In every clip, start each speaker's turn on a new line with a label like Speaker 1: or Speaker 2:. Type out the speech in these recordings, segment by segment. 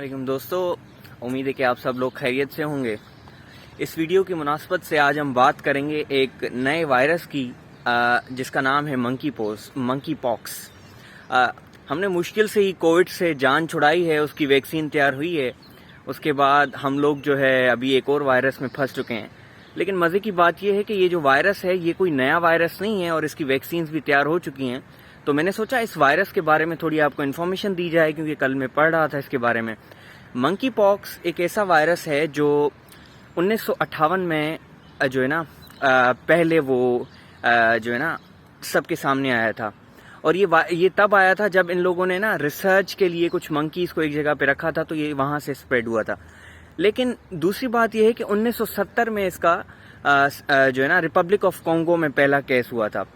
Speaker 1: वालेकुम दोस्तों, उम्मीद है कि आप सब लोग खैरियत से होंगे। इस वीडियो की मुनासबत से आज हम बात करेंगे एक नए वायरस की जिसका नाम है मंकी पॉक्स। हमने मुश्किल से ही कोविड से जान छुड़ाई है, उसकी वैक्सीन तैयार हुई है। उसके बाद हम लोग जो है अभी एक और वायरस में फंस चुके हैं। लेकिन मज़े की बात यह है कि ये जो वायरस है ये कोई नया वायरस नहीं है और इसकी वैक्सीन्स भी तैयार हो चुकी हैं। तो मैंने सोचा इस वायरस के बारे में थोड़ी आपको इन्फॉर्मेशन दी जाए, क्योंकि कल मैं पढ़ रहा था इसके बारे में। मंकी पॉक्स एक ऐसा वायरस है जो 1958 में जो है ना पहले वो जो है ना सबके सामने आया था। और ये तब आया था जब इन लोगों ने ना रिसर्च के लिए कुछ मंकीज़ को एक जगह पे रखा था, तो ये वहाँ से स्प्रेड हुआ था। लेकिन दूसरी बात यह है कि 1970 में इसका जो है ना रिपब्लिक ऑफ कॉन्गो में पहला केस हुआ था,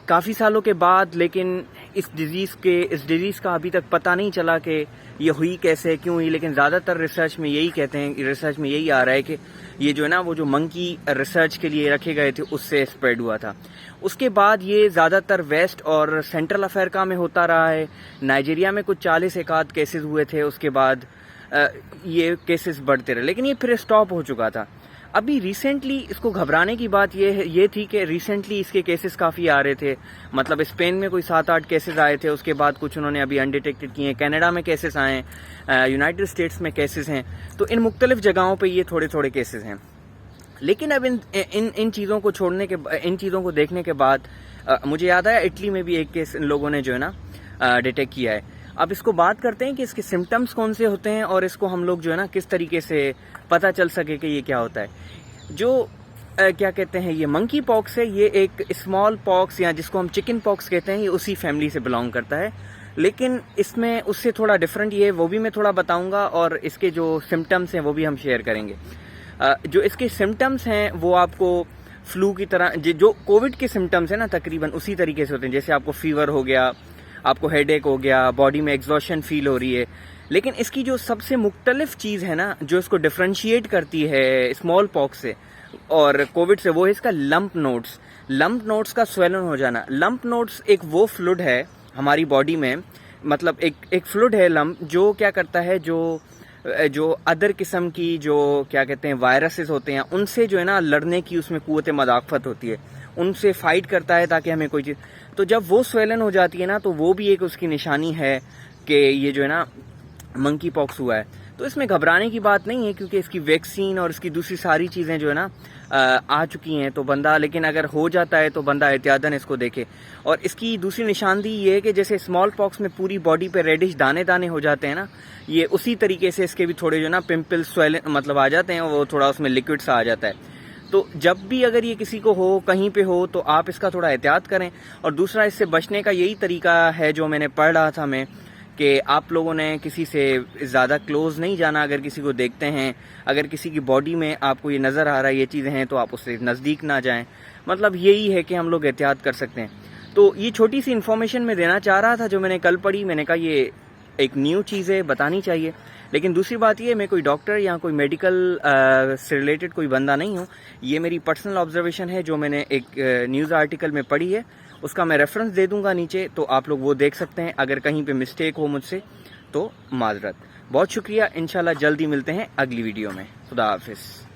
Speaker 1: काफ़ी सालों के बाद। लेकिन इस डिजीज़ का अभी तक पता नहीं चला कि ये हुई कैसे, क्यों हुई। लेकिन ज़्यादातर रिसर्च में यही कहते हैं, रिसर्च में यही आ रहा है कि ये जो है ना वो जो मंकी रिसर्च के लिए रखे गए थे उससे स्प्रेड हुआ था। उसके बाद ये ज़्यादातर वेस्ट और सेंट्रल अफ्रीका में होता रहा है। नाइजीरिया में कुछ 40 एकाध केसेस हुए थे, उसके बाद ये केसेस बढ़ते रहे, लेकिन ये फिर स्टॉप हो चुका था। अभी रिसेंटली इसको घबराने की बात ये थी कि रिसेंटली इसके केसेस काफ़ी आ रहे थे। मतलब स्पेन में कोई 7-8 केसेस आए थे, उसके बाद कुछ उन्होंने अभी अनडिटेक्टेड किए हैं। कनाडा में केसेस आए हैं, यूनाइटेड स्टेट्स में केसेस हैं। तो इन मुख्तलिफ जगहों पे ये थोड़े थोड़े केसेस हैं। लेकिन अब इन चीज़ों को इन चीज़ों को देखने के बाद मुझे याद आया इटली में भी एक केस इन लोगों ने जो है ना डिटेक्ट किया है। अब इसको बात करते हैं कि इसके सिम्टम्स कौन से होते हैं और इसको हम लोग जो है ना किस तरीके से पता चल सके कि ये क्या होता है। जो क्या कहते हैं ये मंकी पॉक्स है, ये एक स्मॉल पॉक्स या जिसको हम चिकन पॉक्स कहते हैं, ये उसी फैमिली से बिलोंग करता है। लेकिन इसमें उससे थोड़ा डिफरेंट ये है, वो भी मैं थोड़ा बताऊंगा, और इसके जो सिम्टम्स हैं वो भी हम शेयर करेंगे। जो इसके सिम्टम्स हैं वो आपको फ्लू की तरह, जो कोविड के सिम्टम्स हैं ना तकरीबन उसी तरीके से होते हैं। जैसे आपको फीवर हो गया, आपको हेडेक हो गया, बॉडी में एग्जॉशन फील हो रही है। लेकिन इसकी जो सबसे मुख्तलिफ चीज़ है ना, जो इसको डिफ्रेंशिएट करती है स्मॉल पॉक्स से और कोविड से, वो है इसका लंप नोड्स का स्वेलन हो जाना। लंप नोड्स एक वो फ्लूइड है हमारी बॉडी में, मतलब एक फ्लूइड है लंप, जो क्या करता है, जो अदर किस्म की जो क्या कहते हैं वायरसेस होते हैं उनसे जो है ना लड़ने की उसमें कुव्वत मदाफ़त होती है, उनसे फाइट करता है ताकि हमें कोई चीज़। तो जब वो स्वेलन हो जाती है ना, तो वो भी एक उसकी निशानी है कि ये जो है ना मंकी पॉक्स हुआ है। तो इसमें घबराने की बात नहीं है, क्योंकि इसकी वैक्सीन और इसकी दूसरी सारी चीज़ें जो है ना आ चुकी हैं। तो बंदा, लेकिन अगर हो जाता है तो बंदा एहतियातन इसको देखे। और इसकी दूसरी निशानदेही ये है कि जैसे स्मॉल पॉक्स में पूरी बॉडी पे रेडिश दाने दाने हो जाते हैं ना, ये उसी तरीके से इसके भी थोड़े जो है ना पिंपल स्वेलन मतलब आ जाते हैं, वो थोड़ा उसमें लिक्विड सा आ जाता है। तो जब भी अगर ये किसी को हो, कहीं पे हो, तो आप इसका थोड़ा एहतियात करें। और दूसरा, इससे बचने का यही तरीका है जो मैंने पढ़ रहा था मैं, कि आप लोगों ने किसी से ज़्यादा क्लोज नहीं जाना। अगर किसी को देखते हैं, अगर किसी की बॉडी में आपको ये नज़र आ रहा है ये चीज़ें हैं, तो आप उससे नज़दीक ना जाएं। मतलब यही है कि हम लोग एहतियात कर सकते हैं। तो ये छोटी सी इन्फॉर्मेशन मैं देना चाह रहा था जो मैंने कल पढ़ी। मैंने कहा ये एक न्यू चीज़ है, बतानी चाहिए। लेकिन दूसरी बात ये, मैं कोई डॉक्टर या कोई मेडिकल से रिलेटेड कोई बंदा नहीं हूँ। ये मेरी पर्सनल ऑब्जर्वेशन है जो मैंने एक न्यूज़ आर्टिकल में पढ़ी है, उसका मैं रेफरेंस दे दूंगा नीचे, तो आप लोग वो देख सकते हैं। अगर कहीं पे मिस्टेक हो मुझसे तो माजरत। बहुत शुक्रिया, इंशाल्लाह जल्दी मिलते हैं अगली वीडियो में। खुदा हाफिज़।